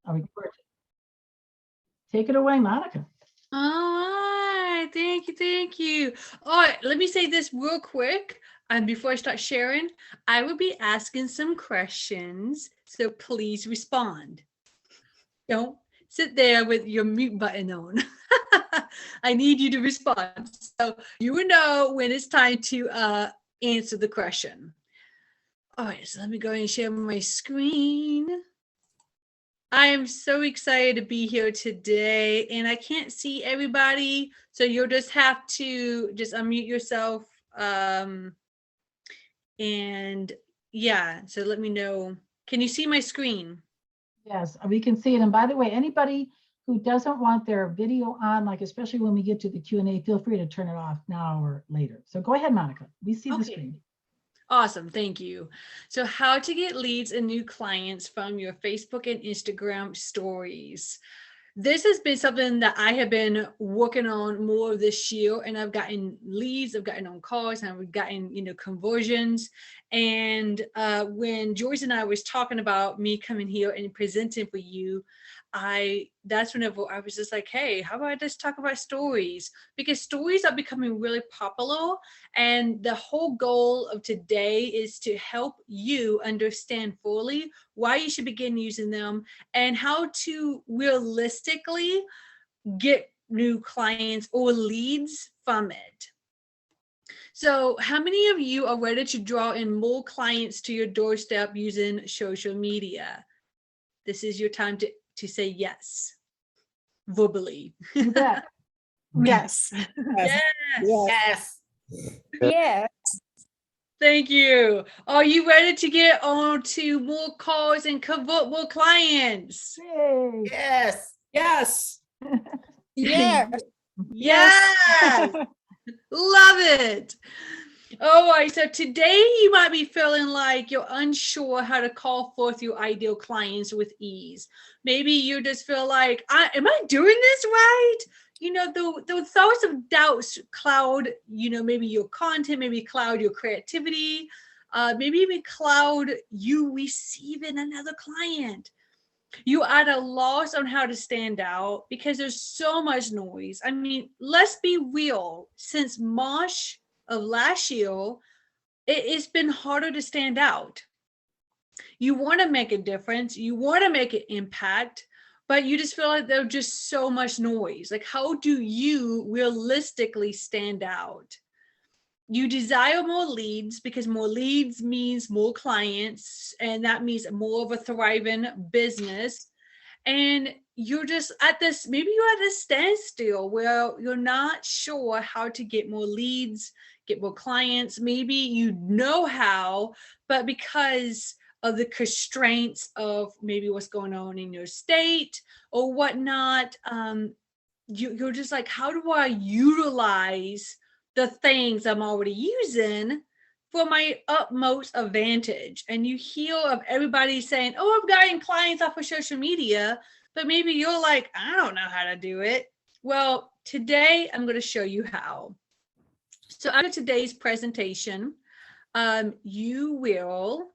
I'll record it. Take it away, Monica. All right, thank you, thank you. All right, let me say this real quick. And before I start sharing, I will be asking some questions, so please respond. Don't sit there with your mute button on. I need you to respond, so you will know when it's time to answer the question. All right, so let me go ahead and share my screen. I am so excited to be here today, and I can't see everybody, so you'll just have to just unmute yourself. And yeah, so let me know. Can you see my screen? Yes, we can see it. And by the way, anybody who doesn't want their video on, like especially when we get to the Q&A, feel free to turn it off now or later. So go ahead, Monica. We see the screen. Awesome, thank you. So how to get leads and new clients from your Facebook and Instagram stories. This has been something that I have been working on more this year, and I've gotten leads, I've gotten on calls, and I've gotten, conversions. And when Joyce and I was talking about me coming here and presenting for you, that's whenever I was just like, hey, how about I just talk about stories? Because stories are becoming really popular. And the whole goal of today is to help you understand fully why you should begin using them and how to realistically get new clients or leads from it. So how many of you are ready to draw in more clients to your doorstep using social media? This is your time to say yes, verbally. You bet. Yes. Yes. Yes. Yes. Thank you. Are you ready to get on to more calls and convert more clients? Yay. Yes. Yes. Yes. Yes. Love it. All right, so today you might be feeling like you're unsure how to call forth your ideal clients with ease. Maybe you just feel like, am I doing this right? The thoughts of doubts cloud, maybe your content, maybe cloud your creativity, maybe even cloud you receiving another client. You are at a loss on how to stand out because there's so much noise. I mean, let's be real. Since March of last year, it's been harder to stand out. You want to make a difference, you want to make an impact, but you just feel like there's just so much noise. Like, how do you realistically stand out? You desire more leads because more leads means more clients, and that means more of a thriving business. And you're just maybe you're at a standstill where you're not sure how to get more leads, get more clients. Maybe you know how, but because of the constraints of maybe what's going on in your state or whatnot, you're just like, how do I utilize the things I'm already using for my utmost advantage? And you hear of everybody saying, oh, I've gotten clients off of social media, but maybe you're like, I don't know how to do it. Well, today I'm going to show you how. So after today's presentation, you will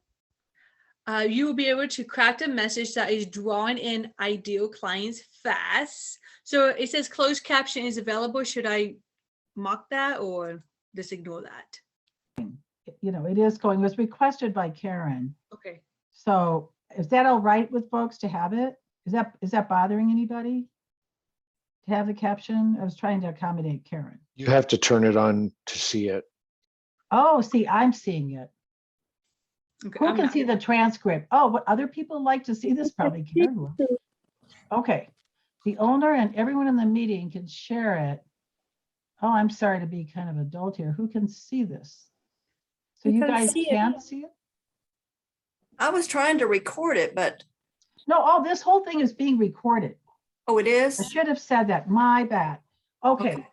be able to craft a message that is drawing in ideal clients fast. So it says closed caption is available. Should I mock that or just ignore that? It is going, it was requested by Karen. Okay. So is that all right with folks to have it? Is that bothering anybody to have the caption? I was trying to accommodate Karen. You have to turn it on to see it. Oh, see, I'm seeing it. Okay, Who can see the transcript? Oh, what other people like to see this? Probably Karen will. Okay. The owner and everyone in the meeting can share it. Oh, I'm sorry to be kind of adult here. Who can see this? So you guys can't see it? I was trying to record it, but No, this whole thing is being recorded. oh, it is? I should have said that. My bad. Okay.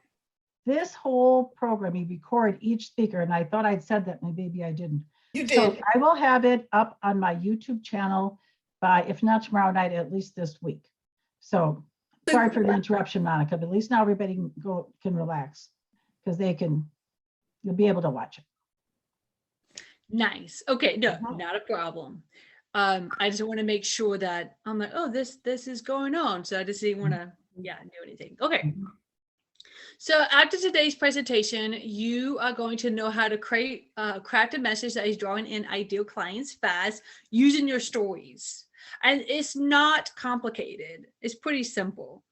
This whole program, you record each speaker, and I thought I'd said that, maybe I didn't. You did. So I will have it up on my YouTube channel by, if not tomorrow night, at least this week. So sorry for the interruption, Monica, but at least now everybody can relax because you'll be able to watch it. Nice. Okay, no, not a problem. I just want to make sure that I'm like, oh, this is going on. So I just didn't want to, do anything. Okay. So after today's presentation, you are going to know how to craft a message that is drawing in ideal clients fast using your stories. And it's not complicated. It's pretty simple.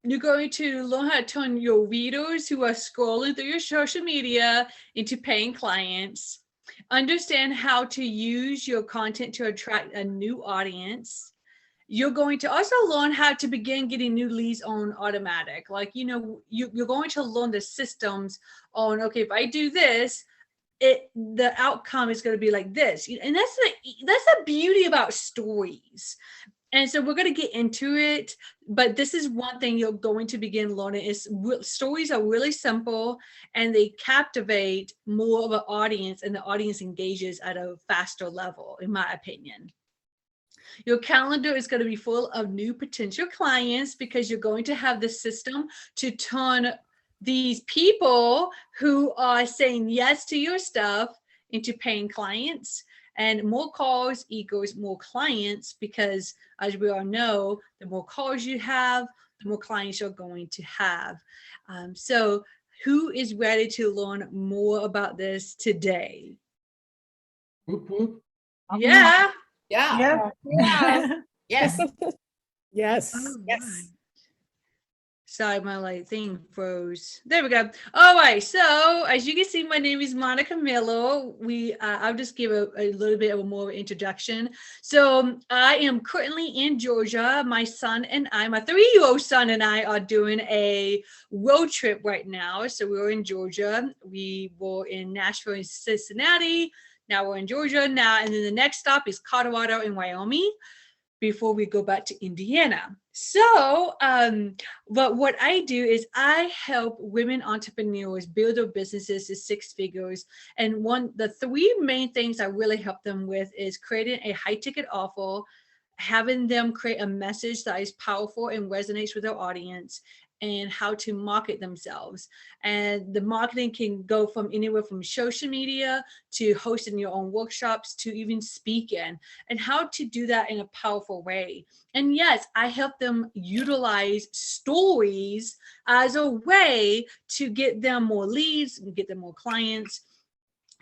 You're going to learn how to turn your readers who are scrolling through your social media into paying clients. Understand how to use your content to attract a new audience. You're going to also learn how to begin getting new leads on automatic. Like, you're going to learn the systems on, okay, if I do this, the outcome is going to be like this. And that's the beauty about stories. And so we're going to get into it, but this is one thing you're going to begin learning is stories are really simple and they captivate more of an audience, and the audience engages at a faster level, in my opinion. Your calendar is going to be full of new potential clients because you're going to have the system to turn these people who are saying yes to your stuff into paying clients. And more calls equals more clients, because as we all know, the more calls you have, the more clients you're going to have. So who is ready to learn more about this today? Whoop, whoop. Yeah. Yeah. Yeah. Yes. Yes. All Yes. right. Sorry, my thing froze. There we go. All right. So as you can see, my name is Monica Miller. I'll just give a little bit of a more introduction. So I am currently in Georgia. My son and I, my 3-year-old son and I, are doing a road trip right now. So we're in Georgia. We were in Nashville and Cincinnati. Now we're in Georgia now. And then the next stop is Colorado and Wyoming before we go back to Indiana. So, but what I do is I help women entrepreneurs build their businesses to 6 figures. And the 3 main things I really help them with is creating a high ticket offer, having them create a message that is powerful and resonates with their audience, and how to market themselves. And the marketing can go from anywhere from social media to hosting your own workshops to even speaking, and how to do that in a powerful way. And yes, I help them utilize stories as a way to get them more leads and get them more clients.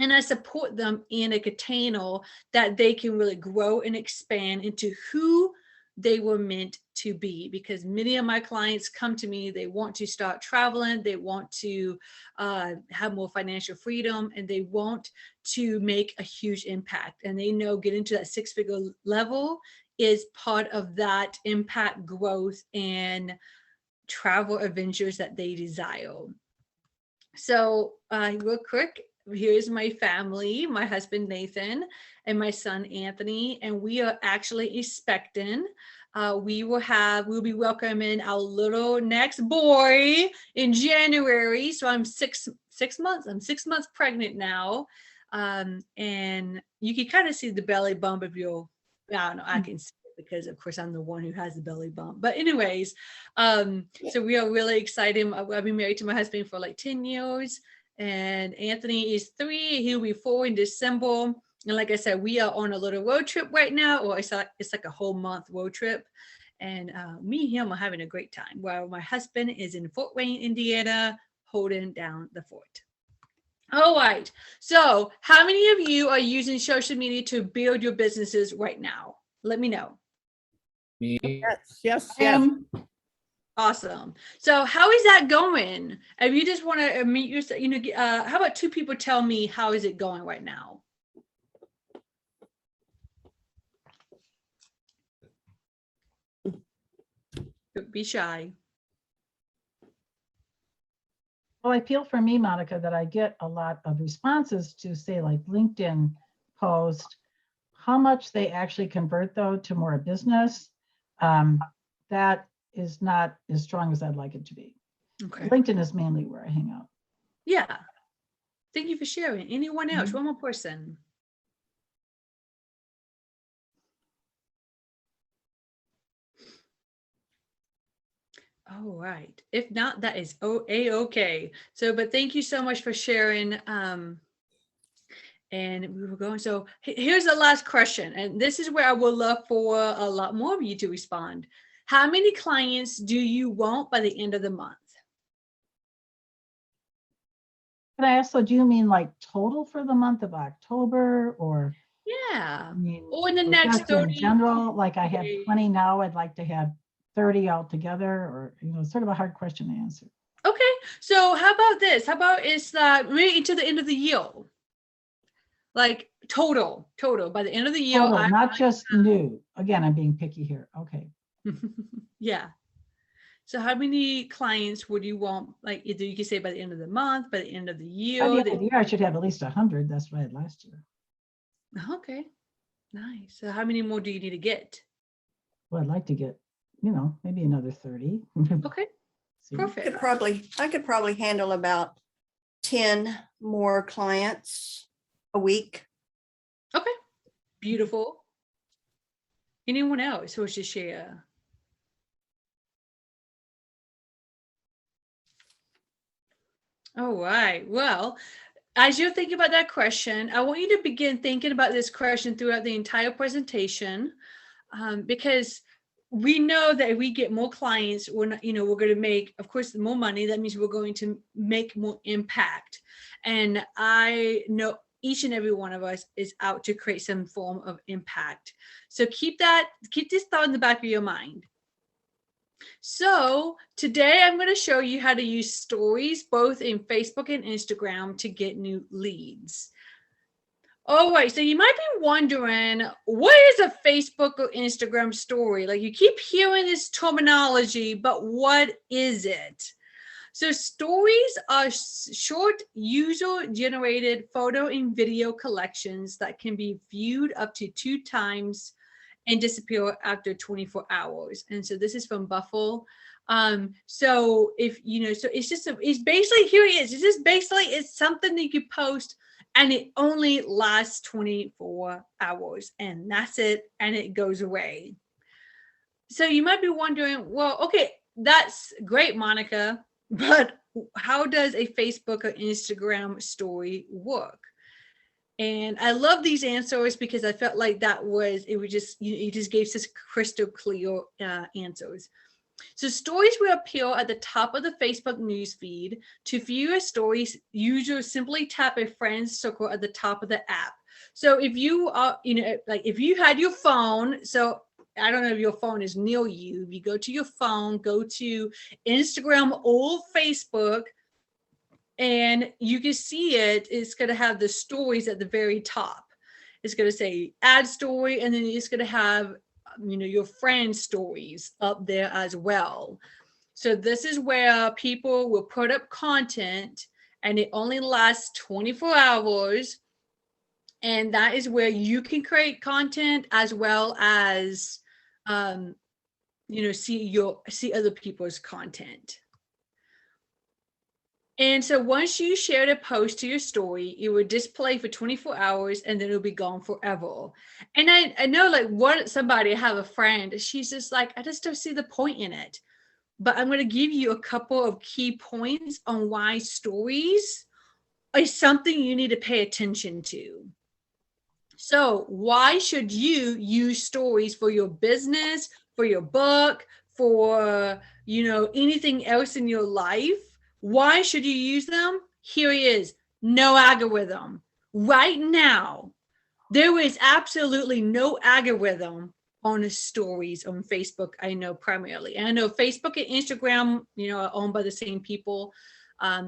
And I support them in a container that they can really grow and expand into who they were meant to be. Because many of my clients come to me, they want to start traveling, they want to have more financial freedom, and they want to make a huge impact. And they know getting to that 6-figure level is part of that impact, growth, and travel adventures that they desire. So real quick, here's my family, my husband Nathan and my son Anthony, and we are actually expecting. We'll be welcoming our little next boy in January. So I'm 6 months. I'm 6 months pregnant now, and you can kind of see the belly bump if you'll. I don't know. I can see it because, of course, I'm the one who has the belly bump. But anyways, so we are really excited. I've been married to my husband for like 10 years. And Anthony is 3, he'll be 4 in December. And like I said, we are on a little road trip right now, or it's like a whole month road trip. And me and him are having a great time, while my husband is in Fort Wayne, Indiana, holding down the fort. All right. So how many of you are using social media to build your businesses right now? Let me know. Me. Yes. Yes. Awesome. So how is that going? If you just want to meet yourself, how about 2 people tell me how is it going right now? Don't be shy. Well, I feel for me, Monica, that I get a lot of responses to, say, like LinkedIn post. How much they actually convert, though, to more business, that is not as strong as I'd like it to be. Okay. LinkedIn is mainly where I hang out. Yeah. Thank you for sharing. Anyone else? Mhm. One more person. All right. If not, that is A-okay. So, but thank you so much for sharing. And we were going, so here's the last question. And this is where I would love for a lot more of you to respond. How many clients do you want by the end of the month? Can I ask, so do you mean like total for the month of October, or Yeah. I mean, Or in the or next just in 30 general, like I have days? 20 now, I'd like to have 30 altogether, or, sort of a hard question to answer. Okay. So how about this? How about it's maybe into the end of the year? Like total by the end of the year. Total, not just new. Again, I'm being picky here. Okay. Yeah. So how many clients would you want? Like either you could say by the end of the month, by the end of the year. By the end of the year, I should have at least 100. That's what I had last year. Okay. Nice. So how many more do you need to get? Well, I'd like to get, maybe another 30. Okay. See. Perfect. I could probably handle about 10 more clients a week. Okay. Beautiful. Anyone else who wants to share? All right. Well, as you're thinking about that question, I want you to begin thinking about this question throughout the entire presentation, because we know that if we get more clients, we're not, we're going to make, of course, more money. That means we're going to make more impact. And I know each and every one of us is out to create some form of impact. So keep this thought in the back of your mind. So today I'm going to show you how to use stories both in Facebook and Instagram to get new leads. All right, so you might be wondering, what is a Facebook or Instagram story? Like, you keep hearing this terminology, but what is it? So stories are short user-generated photo and video collections that can be viewed up to 2 times and disappear after 24 hours. And so this is from Buffalo. So if, so it's basically, here it is. It's just basically, it's something that you could post and it only lasts 24 hours and that's it. And it goes away. So you might be wondering, well, okay, that's great, Monica, but how does a Facebook or Instagram story work? And I love these answers because I felt like it just gave us crystal clear answers. So stories will appear at the top of the Facebook news feed. To view a story, users simply tap a friend's circle at the top of the app. So if you are, like if you had your phone, so I don't know if your phone is near you, you go to your phone, go to Instagram or Facebook, and you can see it's going to have the stories at the very top. It's going to say add story, and then it's going to have, your friends' stories up there as well. So this is where people will put up content and it only lasts 24 hours. And that is where you can create content as well as, see other people's content. And so once you shared a post to your story, it would display for 24 hours and then it'll be gone forever. And I know, like, I have a friend, she's just like, I just don't see the point in it. But I'm going to give you a couple of key points on why stories are something you need to pay attention to. So why should you use stories for your business, for your book, for, anything else in your life? Why should you use them? Here it is. No algorithm. Right now, there is absolutely no algorithm on stories on Facebook, I know primarily. And I know Facebook and Instagram, are owned by the same people.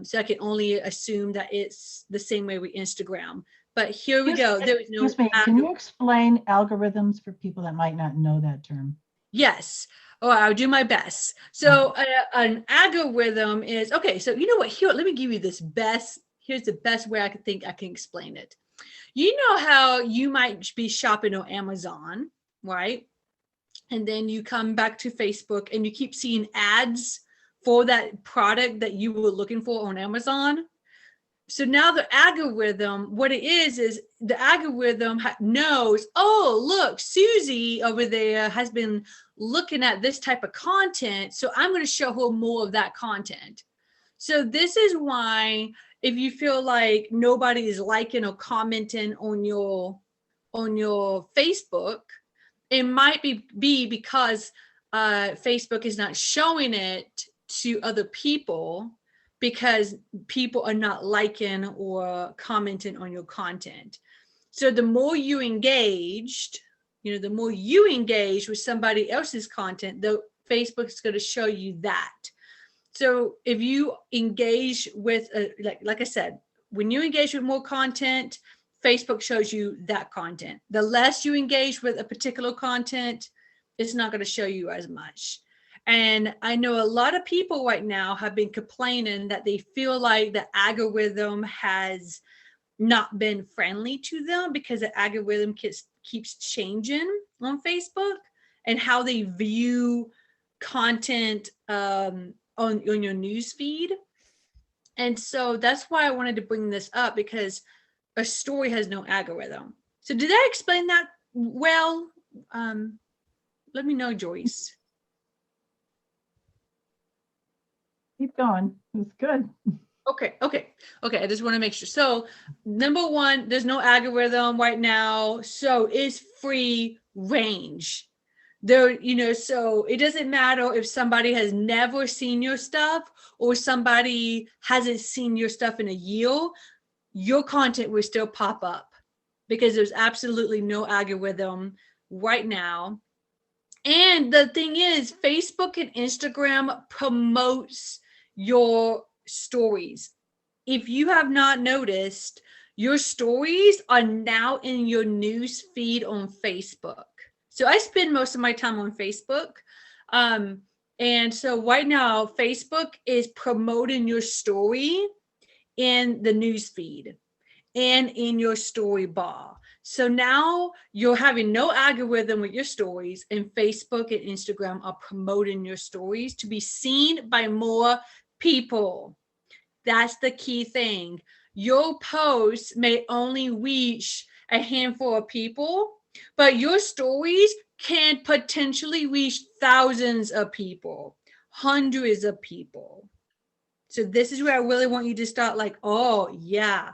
So I can only assume that it's the same way with Instagram. But here we go. There is no Excuse me, can you explain algorithms for people that might not know that term? Yes. Oh, I'll do my best. So an algorithm is, okay, so you know what, here, let me give you here's the best way I can explain it. You know how you might be shopping on Amazon, right? And then you come back to Facebook and you keep seeing ads for that product that you were looking for on Amazon. So now the algorithm, what it is the algorithm knows, oh, look, Susie over there has been looking at this type of content. So I'm going to show her more of that content. So this is why if you feel like nobody is liking or commenting on your Facebook, it might be because Facebook is not showing it to other people because people are not liking or commenting on your content. So the more you engaged, the more you engage with somebody else's content, the Facebook is going to show you that. So if you engage with, like I said, when you engage with more content, Facebook shows you that content. The less you engage with a particular content, it's not going to show you as much. And I know a lot of people right now have been complaining that they feel like the algorithm has not been friendly to them because the algorithm keeps changing on Facebook and how they view content on your news feed. And so that's why I wanted to bring this up, because a story has no algorithm. So did I explain that well? Let me know, Joyce. Keep going. It's good. Okay. I just want to make sure. So number one, there's no algorithm right now. So it's free range. There, so it doesn't matter if somebody has never seen your stuff or somebody hasn't seen your stuff in a year, your content will still pop up because there's absolutely no algorithm right now. And the thing is, Facebook and Instagram promotes your stories. If you have not noticed, your stories are now in your news feed on Facebook. So I spend most of my time on Facebook. And so right now, Facebook is promoting your story in the news feed and in your story bar. So now you're having no algorithm with your stories, and Facebook and Instagram are promoting your stories to be seen by more people. That's the key thing. Your posts may only reach a handful of people, but your stories can potentially reach thousands of people, hundreds of people. So this is where I really want you to start like, oh yeah.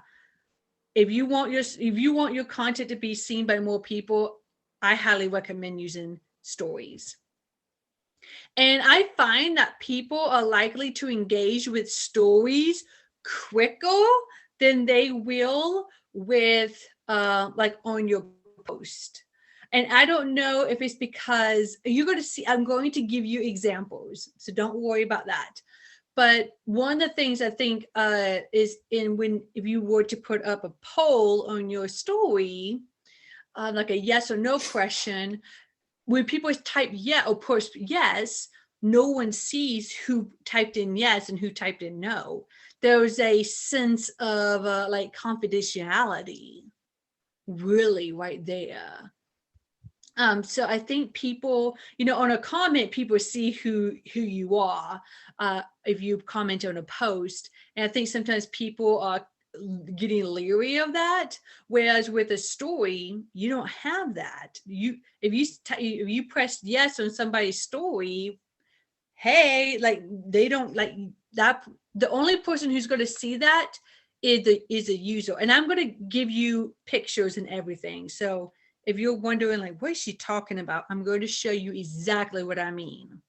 If you want your content to be seen by more people, I highly recommend using stories. And I find that people are likely to engage with stories quicker than they will with like on your post. And I don't know if it's because you're going to see, I'm going to give you examples, so don't worry about that. But one of the things I think is if you were to put up a poll on your story, like a yes or no question, when people type yeah or push yes, no one sees who typed in yes and who typed in no. There's a sense of like confidentiality really right there. So I think people, on a comment, people see who you are if you comment on a post. And I think sometimes people are getting leery of that. Whereas with a story, you don't have that. If you press yes on somebody's story, hey, like they don't like that. The only person who's going to see that is a user. And I'm going to give you pictures and everything. So if you're wondering like, what is she talking about? I'm going to show you exactly what I mean.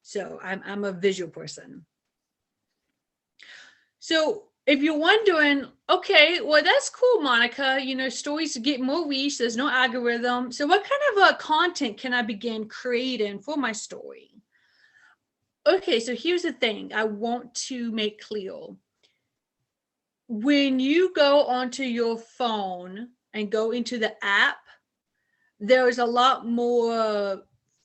So I'm a visual person. So if you're wondering, okay, well, that's cool, Monica, stories get more reach. There's no algorithm. So what kind of content can I begin creating for my story? Okay, so here's the thing I want to make clear. When you go onto your phone and go into the app, there's a lot more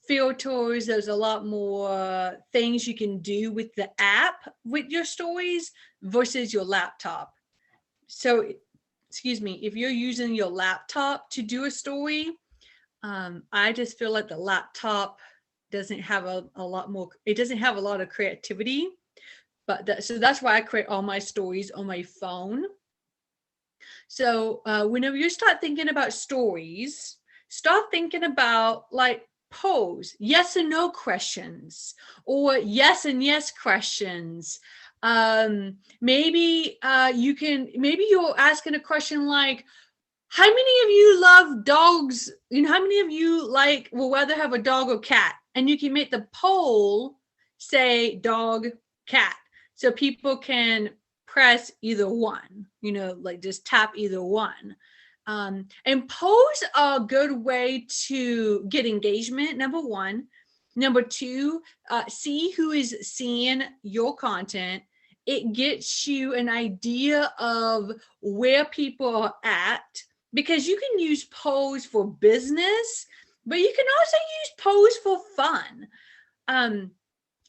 filters. There's a lot more things you can do with the app with your stories versus your laptop. So, excuse me, if you're using your laptop to do a story, I just feel like the laptop doesn't have a lot more, it doesn't have a lot of creativity. But so that's why I create all my stories on my phone. So whenever you start thinking about stories, start thinking about like polls, yes and no questions, or yes and yes questions. Maybe maybe you're asking a question like, how many of you love dogs? You know, how many of you will rather have a dog or cat? And you can make the poll say dog, cat. So people can press either one, you know, like just tap either one. And polls are a good way to get engagement, number one. Number two, see who is seeing your content. It gets you an idea of where people are at, because you can use polls for business, but you can also use polls for fun.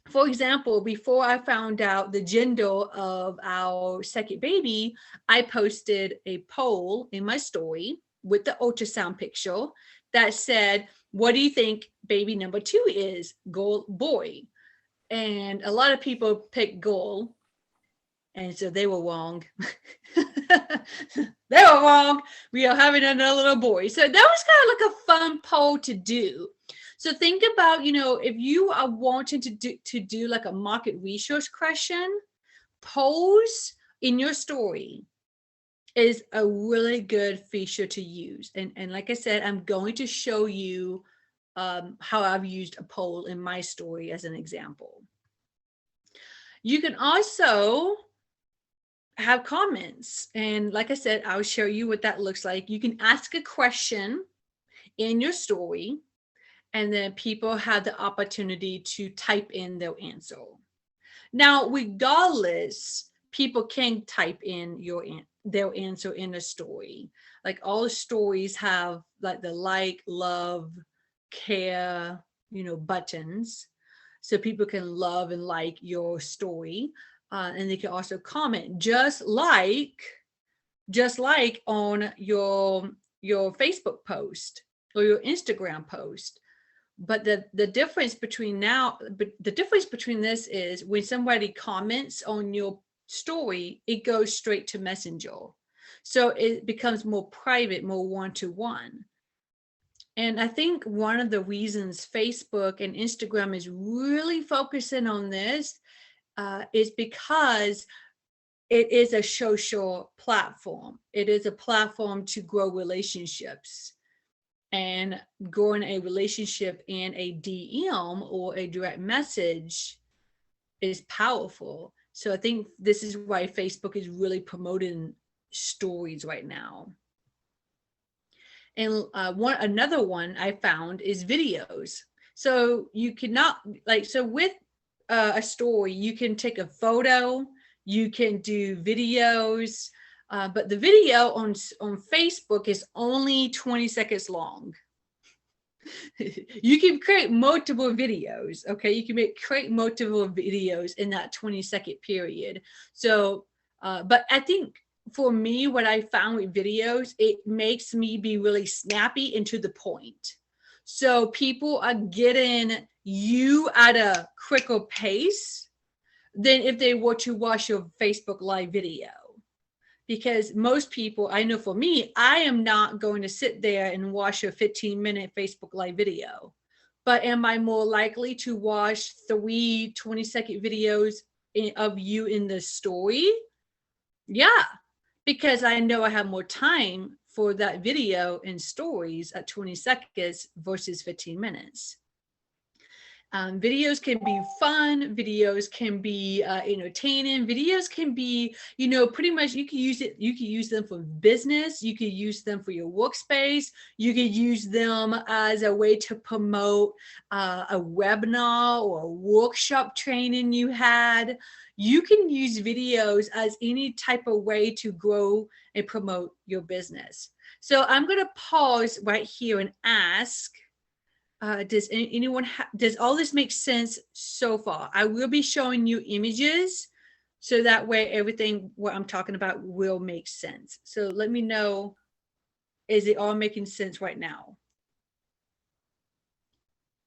For example, before I found out the gender of our second baby, I posted a poll in my story with the ultrasound picture that said, what do you think baby number 2 is, girl, boy? And a lot of people picked girl. And so they were wrong. They were wrong. We are having another little boy. So that was kind of like a fun poll to do. So think about, you know, if you are wanting to do like a market research question, polls in your story is a really good feature to use. And like I said, I'm going to show you how I've used a poll in my story as an example. You can also have comments. And like I said, I'll show you what that looks like. You can ask a question in your story, and then people have the opportunity to type in their answer. Now, regardless, people can type in their answer in a story. Like all the stories have like the like, love, care, you know, buttons. So people can love and like your story. And they can also comment just like on your Facebook post or your Instagram post. But the difference between this is when somebody comments on your story, it goes straight to Messenger. So it becomes more private, more one-to-one. And I think one of the reasons Facebook and Instagram is really focusing on this is because it is a social platform. It is a platform to grow relationships. And growing a relationship in a DM or a direct message is powerful. So I think this is why Facebook is really promoting stories right now. And another one I found is videos. So you cannot with a story, you can take a photo, you can do videos, but the video on Facebook is only 20 seconds long. You can create multiple videos, okay? You can create multiple videos in that 20-second period. So, but I think for me, what I found with videos, it makes me be really snappy and to the point. So people are getting you at a quicker pace than if they were to watch your Facebook Live video. Because most people, I know for me, I am not going to sit there and watch a 15-minute Facebook Live video. But am I more likely to watch 3 20-second videos of you in the story? Yeah, because I know I have more time for that video and stories at 20 seconds versus 15 minutes. Videos can be fun, videos can be entertaining, videos can be, you know, pretty much you can use them for business, you can use them for your workspace, you can use them as a way to promote a webinar or a workshop training you had. You can use videos as any type of way to grow and promote your business. So I'm going to pause right here and ask, does all this make sense so far? I will be showing you images so that way everything what I'm talking about will make sense. So let me know, is it all making sense right now?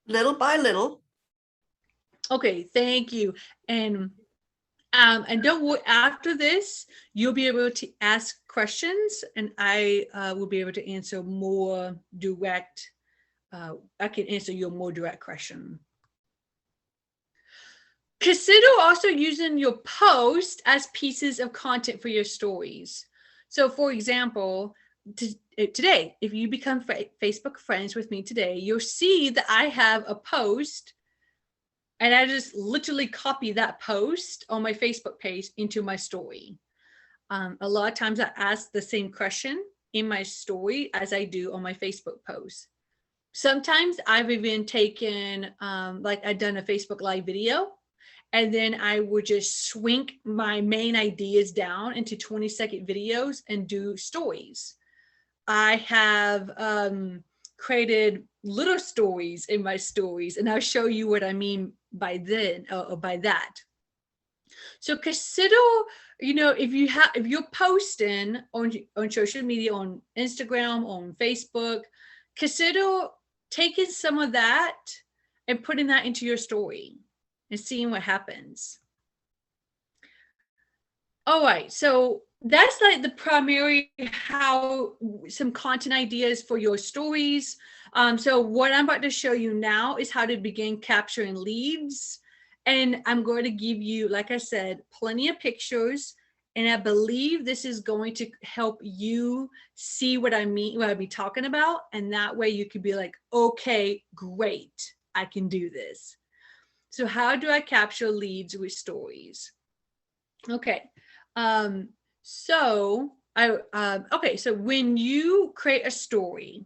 Little by little. Okay, thank you. And don't worry, after this, you'll be able to ask questions and I will be able to answer more direct. I can answer your more direct question. Consider also using your post as pieces of content for your stories. So for example, today, if you become Facebook friends with me today, you'll see that I have a post and I just literally copy that post on my Facebook page into my story. A lot of times I ask the same question in my story as I do on my Facebook post. Sometimes I've even taken, like I've done a Facebook Live video, and then I would just shrink my main ideas down into 20-second videos and do stories. I have created little stories in my stories, and I'll show you what I mean by then or by that. So consider, if you're posting on social media, on Instagram, on Facebook, consider taking some of that and putting that into your story and seeing what happens. All right, so that's like the primary how some content ideas for your stories. So what I'm about to show you now is how to begin capturing leads. And I'm going to give you, like I said, plenty of pictures. And I believe this is going to help you see what I mean, what I'll be talking about. And that way you could be like, okay, great, I can do this. So how do I capture leads with stories? Okay. So when you create a story,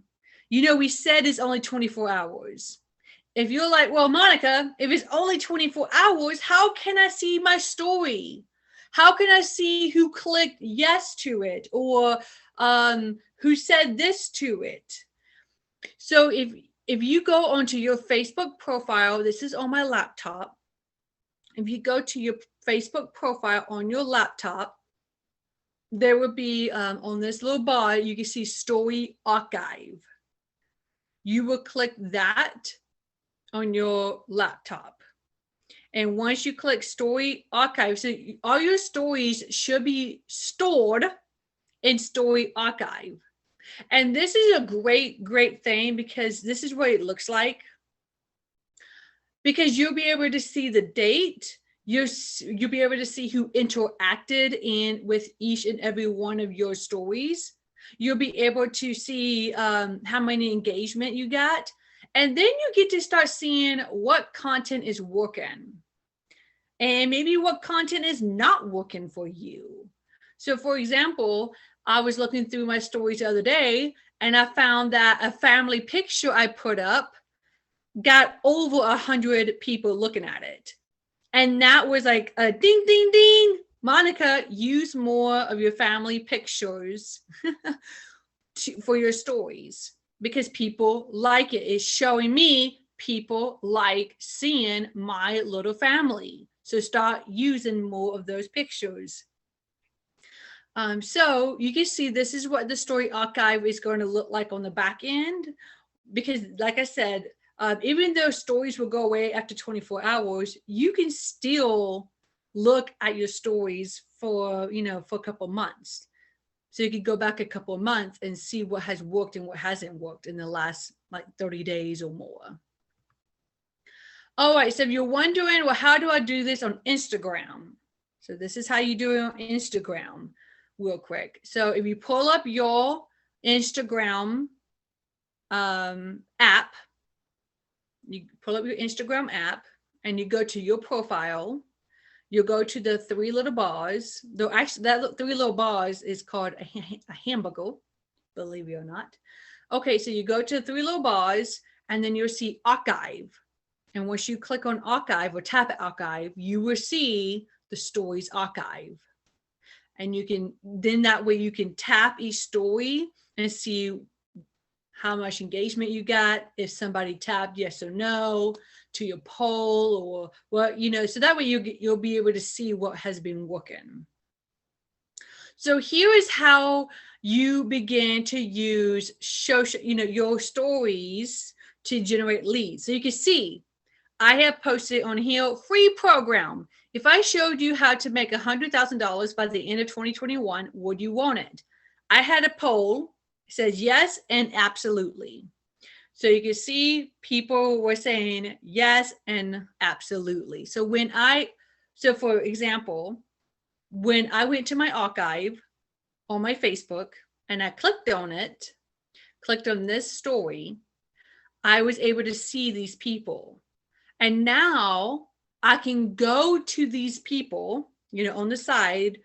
we said it's only 24 hours. If you're like, well, Monica, if it's only 24 hours, how can I see my story? How can I see who clicked yes to it or who said this to it? So if you go onto your Facebook profile, this is on my laptop. If you go to your Facebook profile on your laptop, there will be on this little bar, you can see Story Archive. You will click that on your laptop. And once you click Story Archive, so all your stories should be stored in Story Archive. And this is a great thing because this is what it looks like. Because you'll be able to see the date, you'll be able to see who interacted with each and every one of your stories. You'll be able to see how many engagement you got. And then you get to start seeing what content is working and maybe what content is not working for you. So for example, I was looking through my stories the other day and I found that a family picture I put up got over 100 people looking at it. And that was like a ding, ding, ding. Monica, use more of your family pictures for your stories because people like it. It's showing me people like seeing my little family. So start using more of those pictures. So you can see this is what the Story Archive is going to look like on the back end. Because like I said, even though stories will go away after 24 hours, you can still look at your stories for a couple months. So you could go back a couple of months and see what has worked and what hasn't worked in the last like 30 days or more. All right, so if you're wondering, well, how do I do this on Instagram? So this is how you do it on Instagram real quick. So if you pull up your Instagram app, you pull up your Instagram app and you go to your profile. You'll go to the three little bars. Though actually that three little bars is called a hamburger, believe it or not. Okay, so you go to the three little bars and then you'll see archive. And once you click on archive or tap at archive, you will see the stories archive. And you can, then that way you can tap each story and see how much engagement you got, if somebody tapped yes or no to your poll or what, so that way you'll be able to see what has been working. So here is how you begin to use social, your stories to generate leads. So you can see, I have posted on here, free program. If I showed you how to make $100,000 by the end of 2021, would you want it? I had a poll, it says yes and absolutely. So you can see people were saying yes and absolutely. So for example, when I went to my archive on my Facebook and I clicked on this story, I was able to see these people. And now I can go to these people, on the side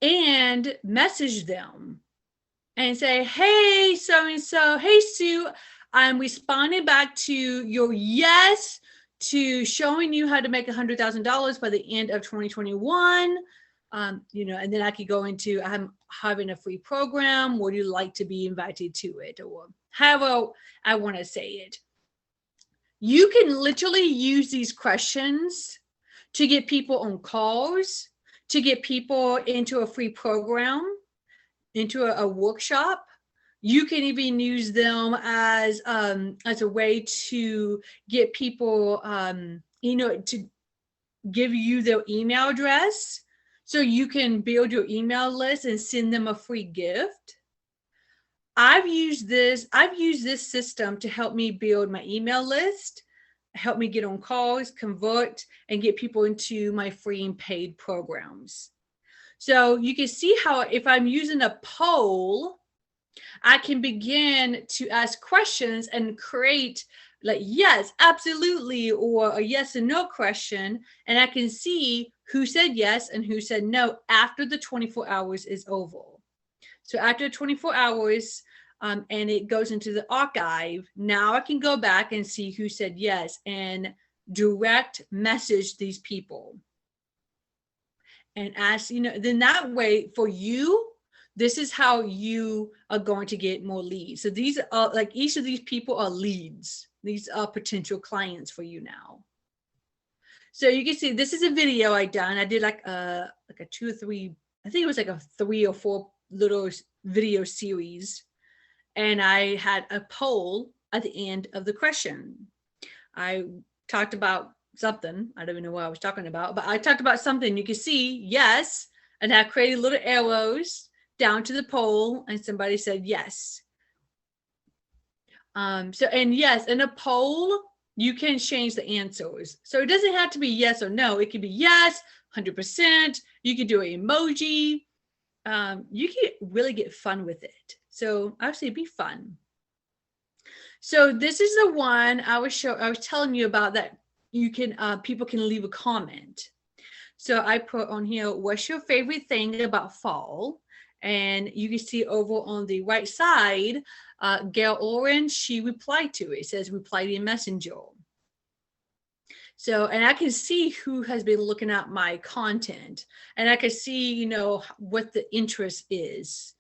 and message them and say, hey, so-and-so, hey, Sue, I'm responding back to your yes to showing you how to make $100,000 by the end of 2021. And then I could go into, I'm having a free program. Would you like to be invited to it? Or however I want to say it. You can literally use these questions to get people on calls, to get people into a free program, into a workshop. You can even use them as a way to get people, to give you their email address so you can build your email list and send them a free gift. I've used this system to help me build my email list, help me get on calls, convert, and get people into my free and paid programs. So you can see how if I'm using a poll, I can begin to ask questions and create like yes, absolutely, or a yes and no question. And I can see who said yes and who said no after the 24 hours is over. So after 24 hours, and it goes into the archive, now I can go back and see who said yes and direct message these people. And ask, then that way for you, this is how you are going to get more leads. So these are like each of these people are leads. These are potential clients for you now. So you can see this is a video I done. I did like a 2 or 3, I think it was like a 3 or 4 little video series. And I had a poll at the end of the question. I talked about something. I don't even know what I was talking about, but I talked about something. You can see yes, and I created little arrows down to the poll, and somebody said yes. And yes, in a poll, you can change the answers. So it doesn't have to be yes or no. It could be yes, 100%. You could do an emoji. You can really get fun with it. So actually it'd be fun. So this is the one I was telling you about that you can, people can leave a comment. So I put on here, what's your favorite thing about fall? And you can see over on the right side, Gail Oren, she replied to it. It says reply to Messenger. So, and I can see who has been looking at my content, and I can see, what the interest is.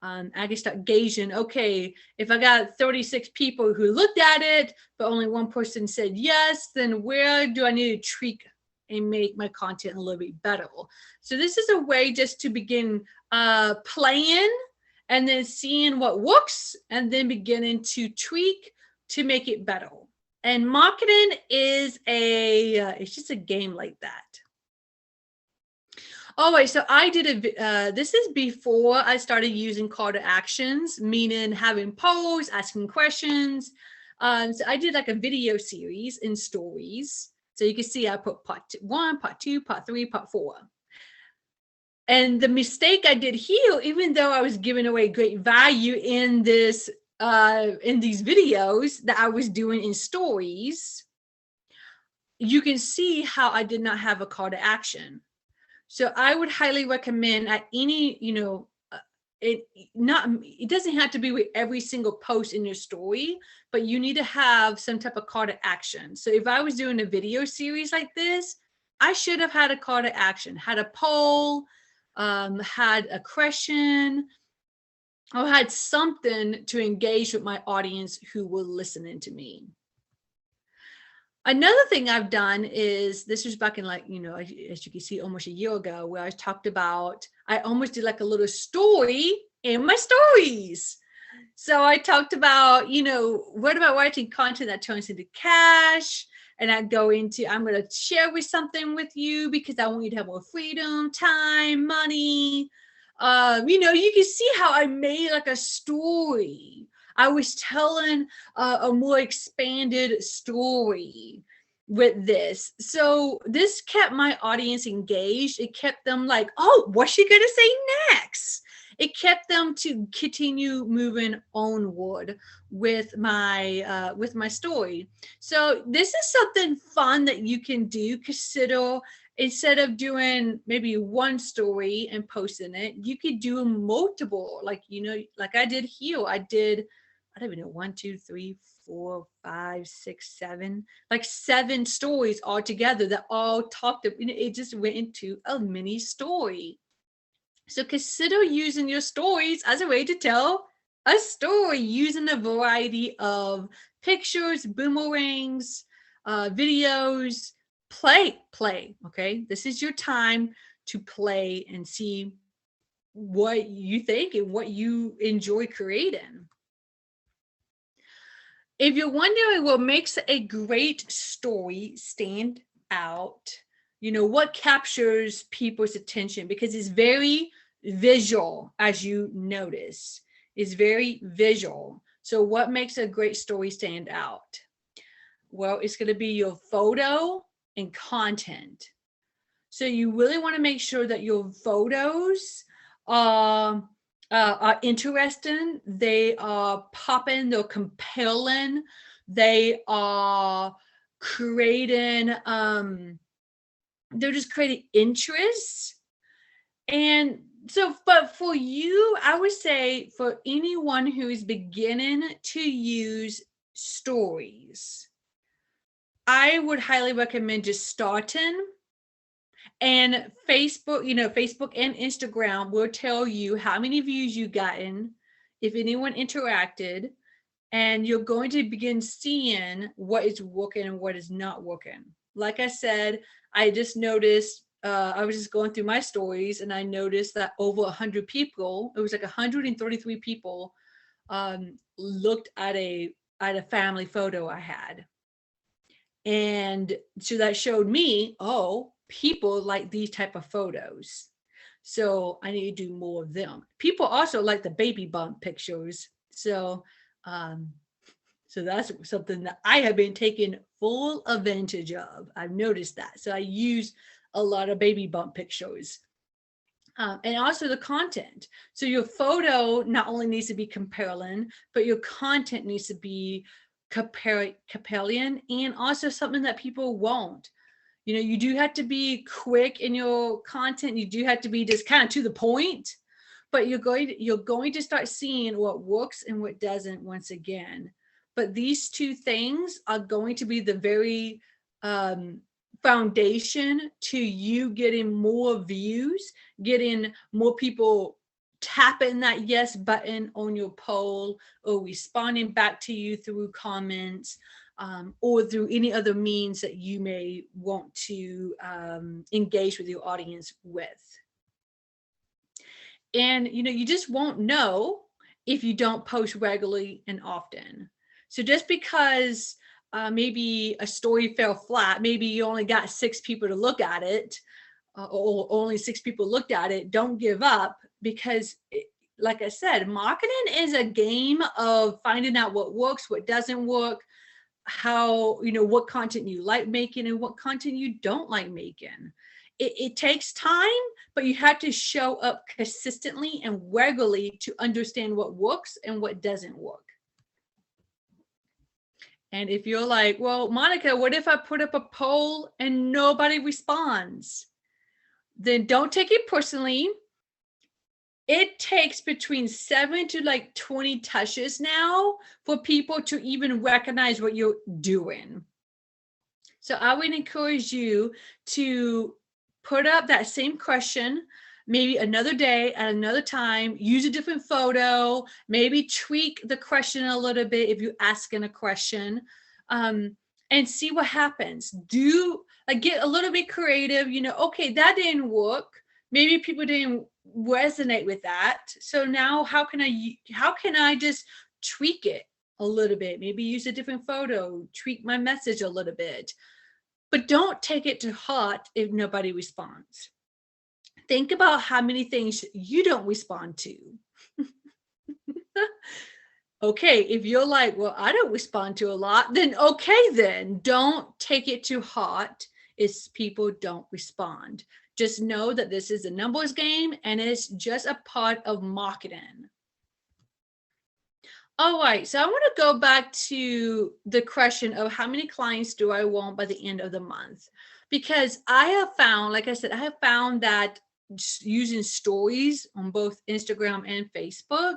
I can start gauging, okay, if I got 36 people who looked at it, but only one person said yes, then where do I need to tweak and make my content a little bit better? So this is a way just to begin playing and then seeing what works and then beginning to tweak to make it better. And marketing is it's just a game like that. All right, so I did this is before I started using call to actions, meaning having polls, asking questions. So I did like a video series in stories. So you can see I put part 1, part 2, part 3, part 4. And the mistake I did here, even though I was giving away great value in this, in these videos that I was doing in stories, you can see how I did not have a call to action. So I would highly recommend at any, it doesn't have to be with every single post in your story, but you need to have some type of call to action. So if I was doing a video series like this, I should have had a call to action, had a poll, had a question, or had something to engage with my audience who were listening to me. Another thing I've done is, this was back in as you can see, almost a year ago, where I talked about, I almost did like a little story in my stories. So I talked about, what about writing content that turns into cash? And I go into, I'm going to share something with you because I want you to have more freedom, time, money. You can see how I made like a story I was telling a more expanded story with this. So this kept my audience engaged. It kept them like, oh, what's she going to say next? It kept them to continue moving onward with my story. So this is something fun that you can do. Consider, instead of doing maybe one story and posting it, you could do multiple, like, you know, like I did here. I don't even know, 1, 2, 3, 4, 5, 6, 7, like 7 stories all together that all talked, it just went into a mini story. So consider using your stories as a way to tell a story using a variety of pictures, boomerangs, videos. Play. Okay, this is your time to play and see what you think and what you enjoy creating. If you're wondering what makes a great story stand out, you know, what captures people's attention, because it's very visual, as you notice, is very visual. So what makes a great story stand out? Well, it's going to be your photo and content. So you really want to make sure that your photos are interesting, they are popping, they're compelling, they are creating, they're just creating interest. And so, but for you, I would say for anyone who is beginning to use stories, I would highly recommend just starting. And Facebook, you know, Facebook and Instagram will tell you how many views you've gotten, if anyone interacted, and you're going to begin seeing what is working and what is not working. Like I said, I just noticed, I was just going through my stories and I noticed that over 100 people, it was like 133 people looked at a family photo I had. And so that showed me, oh, people like these type of photos. So I need to do more of them. People also like the baby bump pictures. So that's something that I have been taking full advantage of. I've noticed that. So I use a lot of baby bump pictures. And also the content. So your photo not only needs to be compelling, but your content needs to be compelling and also something that people want. You know, you do have to be quick in your content. You do have to be just kind of to the point, but you're going to start seeing what works and what doesn't once again. But these two things are going to be the very foundation to you getting more views, getting more people tapping that yes button on your poll or responding back to you through comments. Or through any other means that you may want to engage with your audience with. And, you know, you just won't know if you don't post regularly and often. So just because maybe a story fell flat, maybe you only got 6 people to look at it, or only 6 people looked at it, don't give up, because like I said, marketing is a game of finding out what works, what doesn't work, how, you know, what content you like making and what content you don't like making. It takes time, but you have to show up consistently and regularly to understand what works and what doesn't work. And if you're like, well, Monica, what if I put up a poll and nobody responds? Then don't take it personally. It takes between 7 to like 20 touches now for people to even recognize what you're doing. So I would encourage you to put up that same question, maybe another day at another time, use a different photo, maybe tweak the question a little bit if you're asking a question, and see what happens. Get a little bit creative, you know, okay, that didn't work. Maybe people didn't resonate with that. So now how can I just tweak it a little bit? Maybe use a different photo, tweak my message a little bit, but don't take it to heart if nobody responds. Think about how many things you don't respond to. Okay, if you're like, well, I don't respond to a lot, then okay, then don't take it too hot. It's people don't respond. Just know that this is a numbers game and it's just a part of marketing. All right, so I want to go back to the question of how many clients do I want by the end of the month? Because I have found, like I said, I have found that using stories on both Instagram and Facebook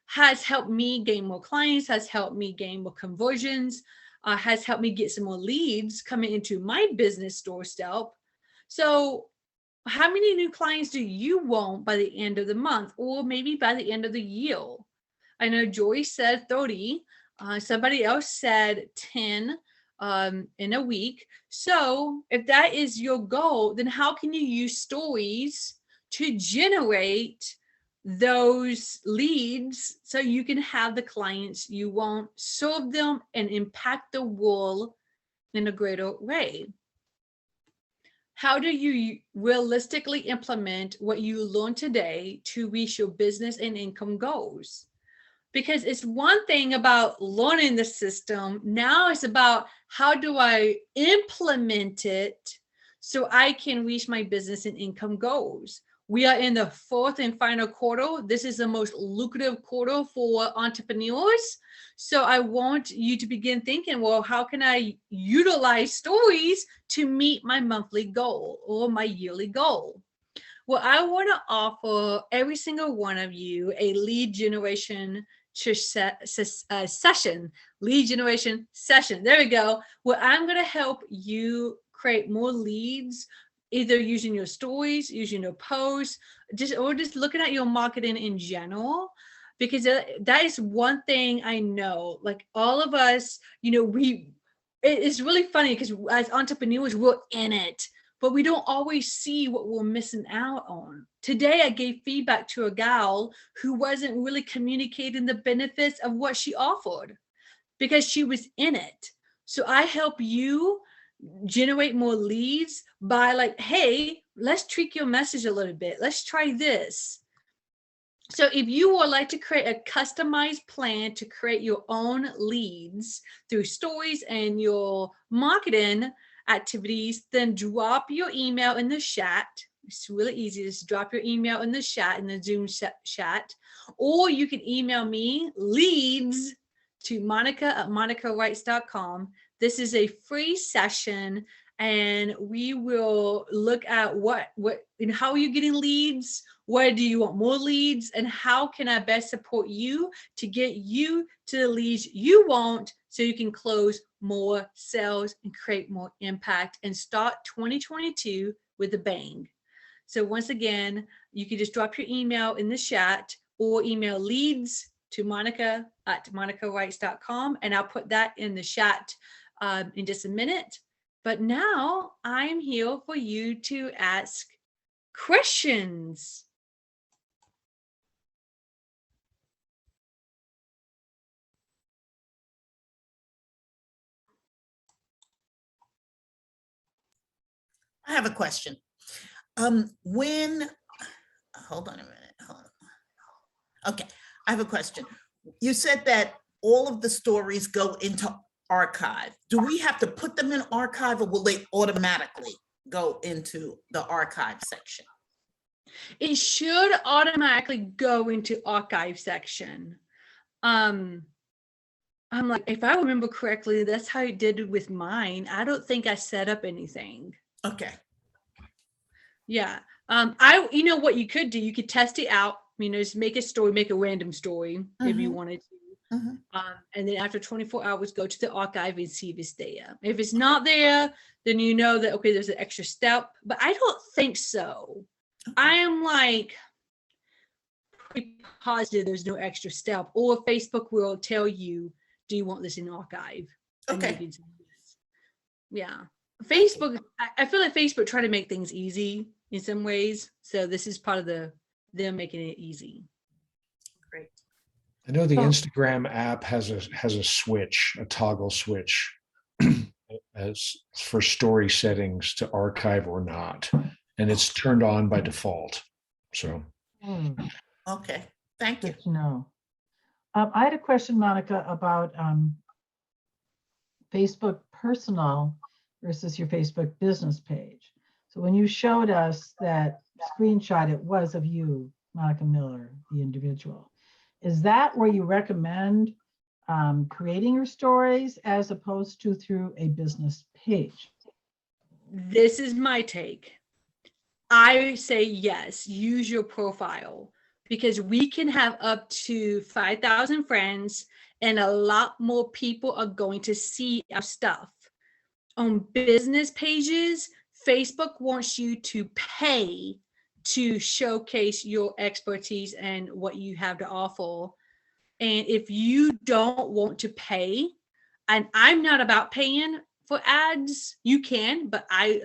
has helped me gain more clients, has helped me gain more conversions, has helped me get some more leads coming into my business doorstep. So how many new clients do you want by the end of the month or maybe by the end of the year? I know Joy said 30. Somebody else said 10 in a week. So if that is your goal, then how can you use stories to generate those leads so you can have the clients you want, serve them, and impact the world in a greater way? How do you realistically implement what you learned today to reach your business and income goals? Because it's one thing about learning the system. Now it's about how do I implement it so I can reach my business and income goals. We are in the fourth and final quarter. This is the most lucrative quarter for entrepreneurs. So I want you to begin thinking, well, how can I utilize stories to meet my monthly goal or my yearly goal? Well, I want to offer every single one of you a lead generation session, lead generation session. There we go. Where I'm going to help you create more leads, either using your stories, using your posts, or just looking at your marketing in general. Because that is one thing I know, like all of us, it's really funny because as entrepreneurs, we're in it, but we don't always see what we're missing out on. Today, I gave feedback to a gal who wasn't really communicating the benefits of what she offered because she was in it. So I help you generate more leads by like, hey, let's tweak your message a little bit. Let's try this. So if you would like to create a customized plan to create your own leads through stories and your marketing activities, then drop your email in the chat. It's really easy. Just drop your email in the chat, in the Zoom chat, or you can email me leads to monica@monicawrites.com. This is a free session, and we will look at how are you getting leads? Where do you want more leads? And how can I best support you to get you to the leads you want so you can close more sales and create more impact and start 2022 with a bang. So once again, you can just drop your email in the chat or email leads to monica@monicawrites.com, and I'll put that in the chat in just a minute. But now I'm here for you to ask questions. I have a question. Hold on a minute. Okay, I have a question. You said that all of the stories go into archive. Do we have to put them in archive, or will they automatically go into the archive section? It should automatically go into archive section. I'm like, if I remember correctly, that's how I did it with mine. I don't think I set up anything. Okay. Yeah. You know what you could do? You could test it out. Just make a story, make a random story if you wanted to. And then after 24 hours, go to the archive and see if it's there. If it's not there, then you know that, okay, there's an extra step, but I don't think so. I am like pretty positive there's no extra step, or Facebook will tell you, do you want this in archive? Okay. Yeah. Facebook, I feel like Facebook try to make things easy in some ways. So this is part of them making it easy. Great. I know the Instagram app has a switch, a toggle switch as for story settings to archive or not, and it's turned on by default. So Okay, thank you. Good to know. I had a question, Monica, about Facebook personal versus your Facebook business page. So when you showed us that screenshot, it was of you, Monica Miller, the individual. Is that where you recommend creating your stories as opposed to through a business page? This is my take. I say yes, use your profile, because we can have up to 5,000 friends and a lot more people are going to see our stuff. On business pages, Facebook wants you to pay to showcase your expertise and what you have to offer. And if you don't want to pay, and I'm not about paying for ads, you can, but I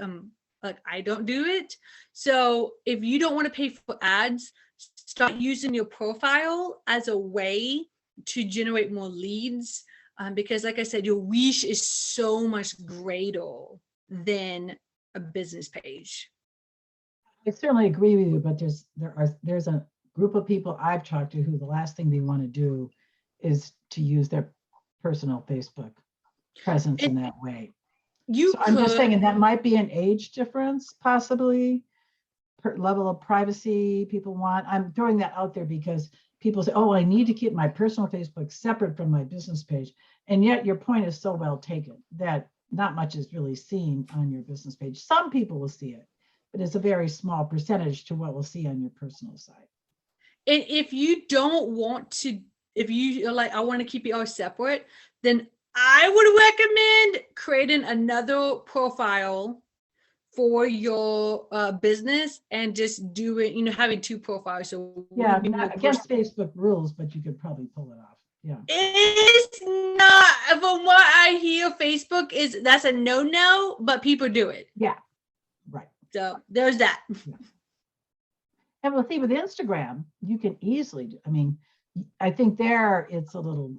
don't do it. So if you don't want to pay for ads, start using your profile as a way to generate more leads. Because like I said, your reach is so much greater than a business page. I certainly agree with you, but there's a group of people I've talked to who the last thing they want to do is to use their personal Facebook presence in that way. You So I'm just could- saying, and that might be an age difference, possibly, level of privacy people want. I'm throwing that out there because people say, oh, I need to keep my personal Facebook separate from my business page. And yet your point is so well taken that not much is really seen on your business page. Some people will see it, but it's a very small percentage to what we'll see on your personal side. And if you don't want to, if you are like, I want to keep it all separate, then I would recommend creating another profile for your business and just doing, having two profiles. So Yeah, one being your not against Facebook rules, but you could probably pull it off. Yeah. It's not, from what I hear, Facebook that's a no-no, but people do it. Yeah, right. So there's that. And we'll see with Instagram, you can easily, I think there it's a little,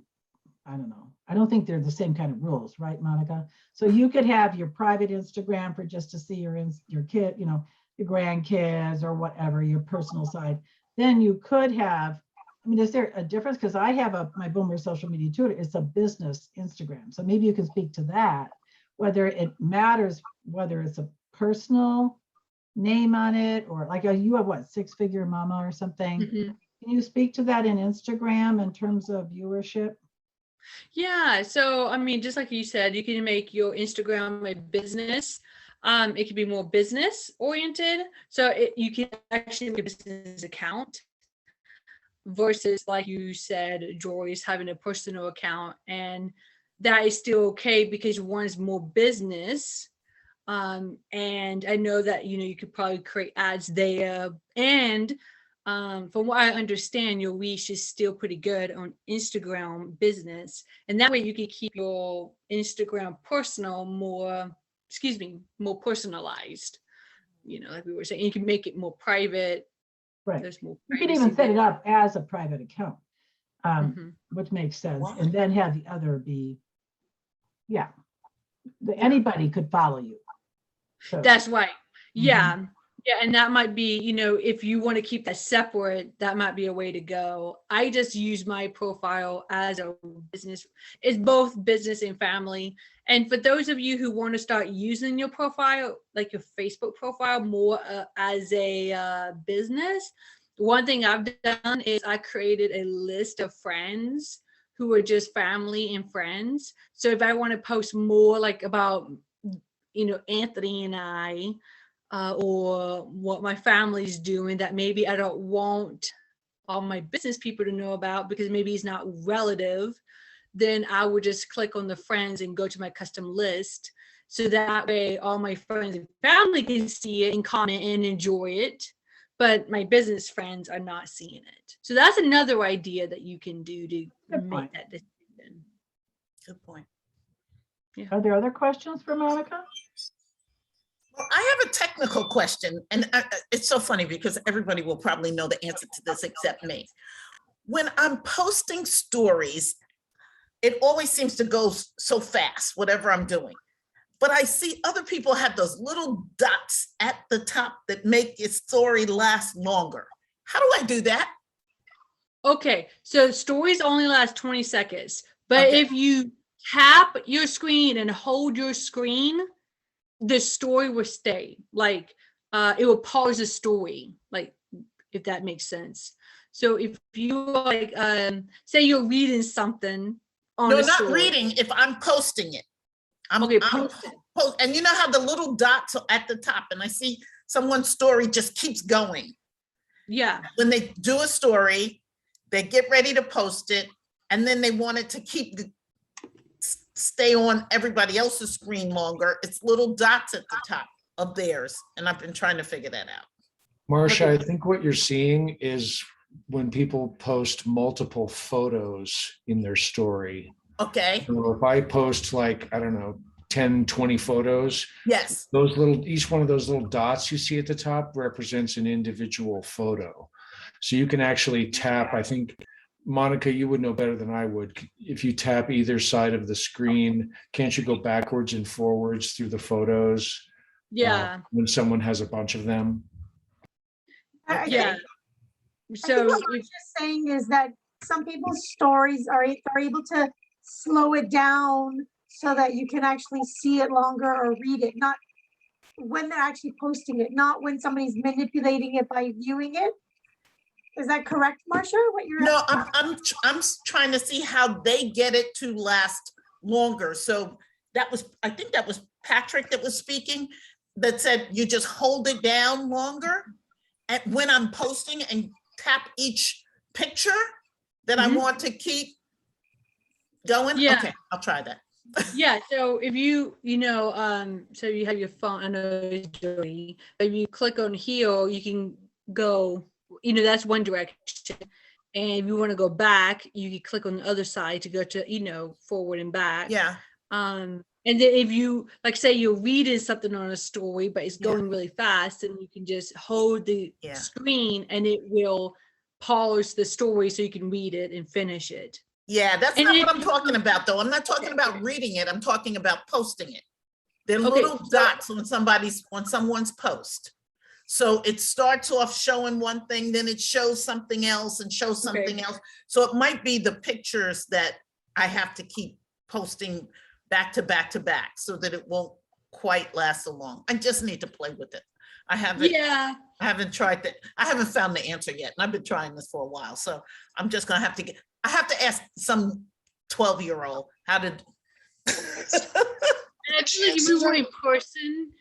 I don't know. I don't think they're the same kind of rules, right, Monica? So you could have your private Instagram for just to see your kid, your grandkids or whatever, your personal side. Then you could have, is there a difference? Because I have my Boomer social media tutor, it's a business Instagram. So maybe you can speak to that, whether it matters, whether it's a personal name on it, or like you have what, Six Figure Mama or something. Mhm. Can you speak to that in Instagram in terms of viewership? Yeah. So, just like you said, you can make your Instagram a business. It can be more business oriented. So you can actually make a business account versus, like you said, Joyce, having a personal account. And that is still okay because one's more business. And I know that, you could probably create ads there. And from what I understand, your reach is still pretty good on Instagram business. And that way you can keep your Instagram personal more personalized. Like we were saying, you can make it more private. Right. There's more You can privacy even set it there. up as a private account, Mhm. which makes sense. Wow. And then have the other be, anybody could follow you. So, That's right. Yeah. Yeah. And that might be, if you want to keep that separate, that might be a way to go. I just use my profile as a business. It's both business and family. And for those of you who want to start using your profile, like your Facebook profile, more as a business, one thing I've done is I created a list of friends who are just family and friends. So if I want to post more like about, Anthony and I, or what my family's doing that maybe I don't want all my business people to know about because maybe it's not relative, then I would just click on the friends and go to my custom list. So that way all my friends and family can see it and comment and enjoy it, but my business friends are not seeing it. So that's another idea that you can do to Good make point. that decision. Good point. are there other questions for Monica? Well, I have a technical question, and it's so funny because everybody will probably know the answer to this except me. When I'm posting stories, it always seems to go so fast, whatever I'm doing. But I see other people have those little dots at the top that make your story last longer. How do I do that? Okay, so stories only last 20 seconds. But Okay. if you tap your screen and hold your screen, the story will stay. Like it will pause the story, like if that makes sense. So if you like say you're reading something on No, a not story. reading, if I'm posting it. Okay, I'm post it. and you know how the little dots are at the top and I see someone's story just keeps going. Yeah. When they do a story, they get ready to post it, and then they want it to stay on everybody else's screen longer. It's little dots at the top of theirs, and I've been trying to figure that out. Marcia, I think what you're seeing is when people post multiple photos in their story. Okay, So if I post like, I don't know, 10, 20 photos, yes, each one of those little dots you see at the top represents an individual photo. So you can actually tap, I think, Monica, you would know better than I would. If you tap either side of the screen, can't you go backwards and forwards through the photos? Yeah. When someone has a bunch of them? Yeah. I think So what I'm just saying is that some people's stories are able to slow it down so that you can actually see it longer or read it, not when they're actually posting it, not when somebody's manipulating it by viewing it. Is that correct, Marcia? What you're no, I'm trying to see how they get it to last longer. So I think that was Patrick that was speaking, that said you just hold it down longer. And when I'm posting and tap each picture that I Mhm. want to keep going. Yeah. Okay, I'll try that. yeah, so if you so you have your phone, I know it's dirty, but if you click on here, you can go, that's one direction. And if you want to go back, you can click on the other side to go to, forward and back. Yeah, And then if you like say you're reading something on a story, but it's Yeah. going really fast, and you can just hold the Yeah. screen and it will pause the story so you can read it and finish it. yeah, that's And not if what I'm you- talking about, though. I'm not talking about reading it. I'm talking about posting it. They're Okay, little so- dots on someone's post. So it starts off showing one thing, then it shows something else and shows Okay. something else. So it might be the pictures that I have to keep posting back to back to back so that it won't quite last so long. I just need to play with it. I haven't tried that. I haven't found the answer yet. And I've been trying this for a while. So I'm just gonna have to I have to ask some 12-year-old how to. And actually, if you want in person,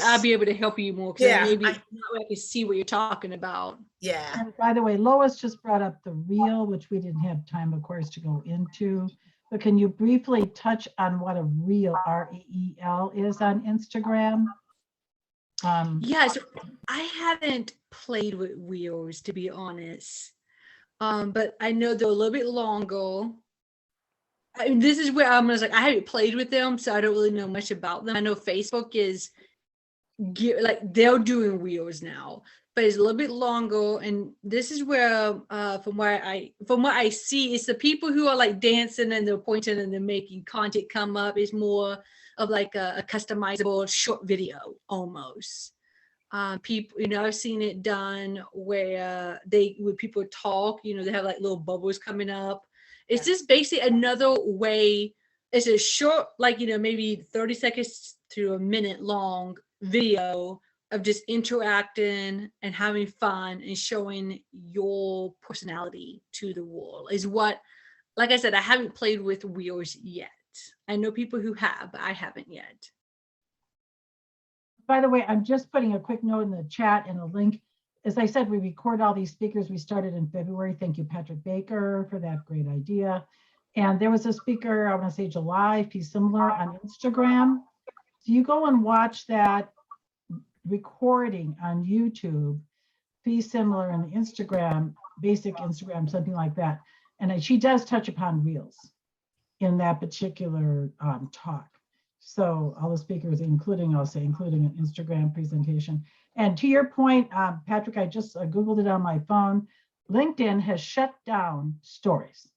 I'll be able to help you more. 'Cause Yeah, maybe I- now I can see what you're talking about. Yeah, And by the way, Lois just brought up the reel, which we didn't have time, of course, to go into. But can you briefly touch on what a reel, REEL, is on Instagram? Yeah, so I haven't played with wheels, to be honest. But I know they're a little bit longer. This is where I'm just like, I haven't played with them, so I don't really know much about them. I know Facebook is they're doing wheels now, but it's a little bit longer. And this is where, from what I see, it's the people who are like dancing and they're pointing and they're making content come up. It's more of like a customizable short video almost. People, I've seen it done where when people talk, they have like little bubbles coming up. It's just basically another way. It's a short, maybe 30 seconds to a minute long video of just interacting and having fun and showing your personality to the world is what, like I said, I haven't played with wheels yet. I know people who have, but I haven't yet. By the way, I'm just putting a quick note in the chat and a link. As I said, we record all these speakers. We started in February. Thank you, Patrick Baker, for that great idea. And there was a speaker, I want to say July, Be Similar on Instagram. So you go and watch that recording on YouTube, Be Similar on Instagram, basic Instagram, something like that. And she does touch upon reels in that particular talk. So all the speakers, including an Instagram presentation. And to your point, Patrick, I just Googled it on my phone. LinkedIn has shut down stories.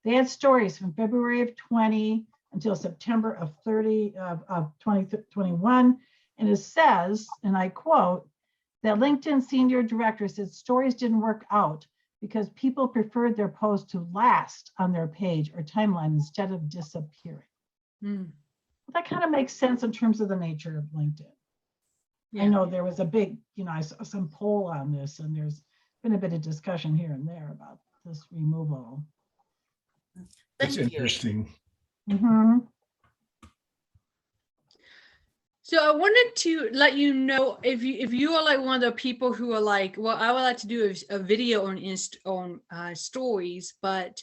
They had stories from February of 20 until September of 2021. And it says, and I quote, that LinkedIn senior director said stories didn't work out because people preferred their post to last on their page or timeline instead of disappearing. Mm, That kind of makes sense in terms of the nature of LinkedIn. I yeah. know there was a big, I saw some poll on this, and there's been a bit of discussion here and there about this removal. That's Thank you. interesting. Mhm. So I wanted to let you know if you are like one of the people who are like, well, I would like to do a video on stories, but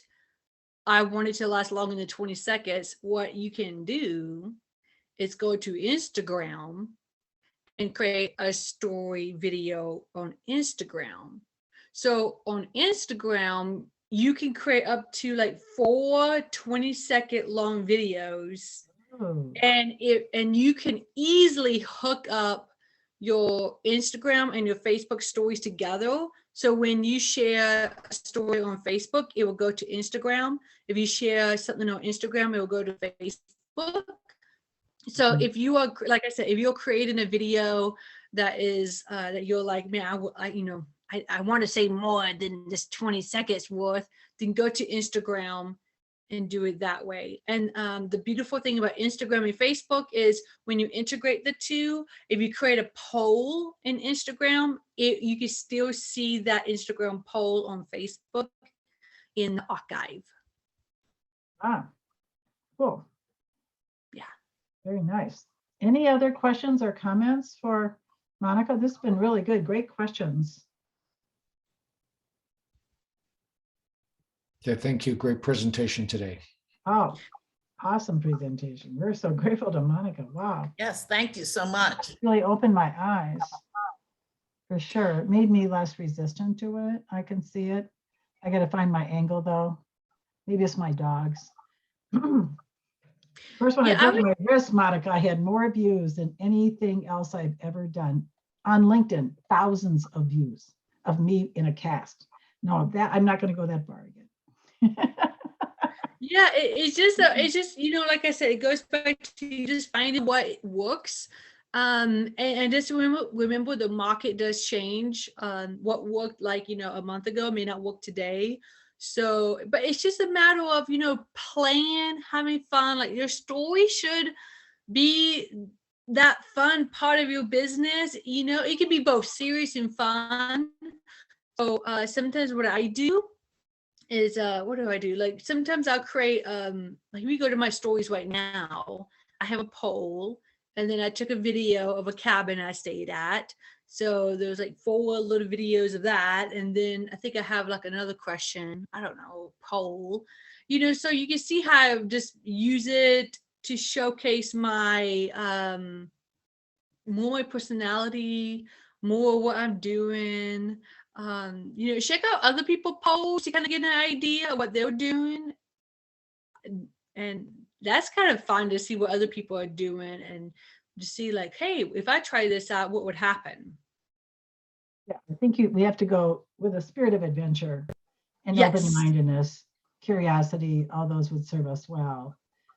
I want it to last longer than 20 seconds. What you can do is go to Instagram and create a story video on Instagram. So on Instagram, you can create up to like 4 20-second long videos. Oh, And you can easily hook up your Instagram and your Facebook stories together. So when you share a story on Facebook, it will go to Instagram. If you share something on Instagram, it will go to Facebook. So if you are, like I said, if you're creating a video that is that you're like, man, I want to say more than just 20 seconds worth, then go to Instagram and do it that way. And the beautiful thing about Instagram and Facebook is when you integrate the two, if you create a poll in Instagram, you can still see that Instagram poll on Facebook in the archive. cool. Yeah. Very nice. Any other questions or comments for Monica? This has been really good. Great questions. Yeah, thank you. Great presentation today. Oh, awesome presentation. We're so grateful to Monica. Wow. Yes, thank you so much. Really opened my eyes. For sure. It made me less resistant to it. I can see it. I got to find my angle though. Maybe it's my dogs. First, when Yeah, I broke my wrist, Monica, I had more views than anything else I've ever done on LinkedIn. Thousands of views of me in a cast. No, that I'm not going to go that far again. Yeah, it's just like I said, it goes back to you just finding what works. And just remember the market does change. What worked like a month ago may not work today. So, but it's just a matter of playing, having fun. Like your story should be that fun part of your business. It can be both serious and fun. So sometimes what I do is what do I do? Like sometimes I'll create like we go to my stories right now. I have a poll, and then I took a video of a cabin I stayed at. So there's like 4 little videos of that, and then I think I have like another question. I don't know, poll. So you can see how I just use it to showcase my more my personality, more what I'm doing. Check out other people posts to kind of get an idea of what they're doing, and that's kind of fun to see what other people are doing and to see like, hey, if I try this out, what would happen? Yeah, I think we have to go with a spirit of adventure and Yes. open-mindedness, curiosity. All those would serve us well.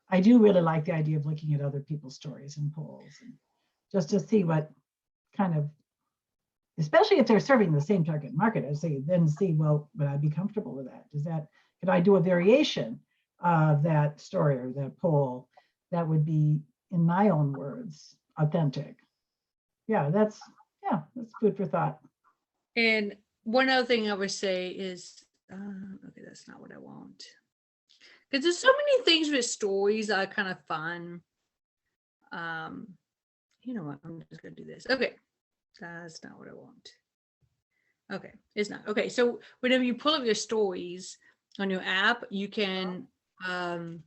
I do really like the idea of looking at other people's stories and polls, and just to see what kind of, especially if they're serving the same target market, I say, then see, well, would I be comfortable with that? Could I do a variation of that story or that poll that would be, in my own words, authentic? Yeah, that's food for thought. And one other thing I would say is, okay, that's not what I want. Because there's so many things with stories that are kind of fun. You know what? I'm just going to do this. Okay. That's not what I want. Okay. It's not. Okay. So whenever you pull up your stories on your app, you can, I'm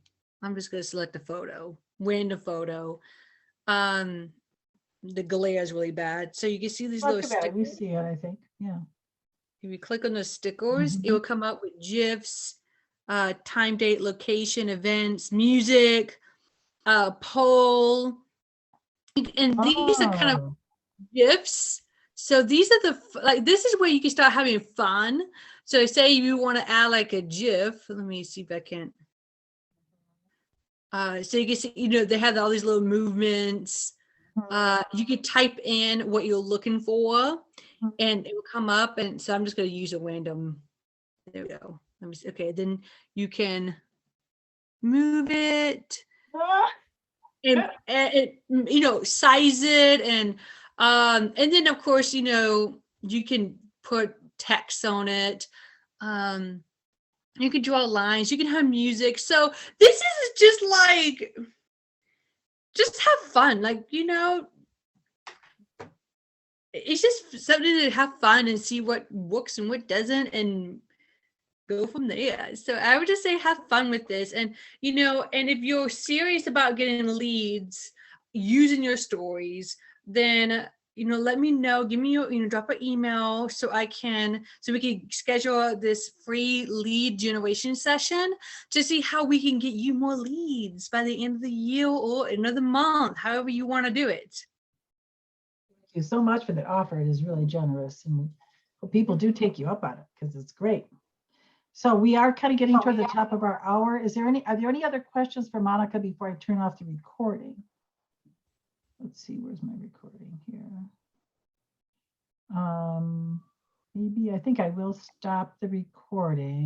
just going to select a photo, random photo. The glare is really bad. So you can see these little stickers. We see it, I think. Yeah. If you click on those stickers, it will come up with GIFs, time, date, location, events, music, poll. And these are kind of GIFs. So these are this is where you can start having fun. So say you want to add like a GIF. Let me see if I can. So you can see, they have all these little movements. You could type in what you're looking for and it will come up. And so I'm just going to use a random There we go. Let me see. Okay, then you can move it Ah, and size it and then of course you can put text on it. You can draw lines. You can have music. So this is just like, just have fun. Like it's just something to have fun and see what works and what doesn't and go from there. So I would just say have fun with this. And and if you're serious about getting leads using your stories, then let me know. Give me your drop an email so we can schedule this free lead generation session to see how we can get you more leads by the end of the year or another month, however you want to do it. Thank you so much for the offer. It is really generous, and we hope people do take you up on it because it's great. So we are kind of getting toward the top of our hour. Are there any other questions for Monica before I turn off the recording? Let's see, where's my recording here? Maybe I think I will stop the recording.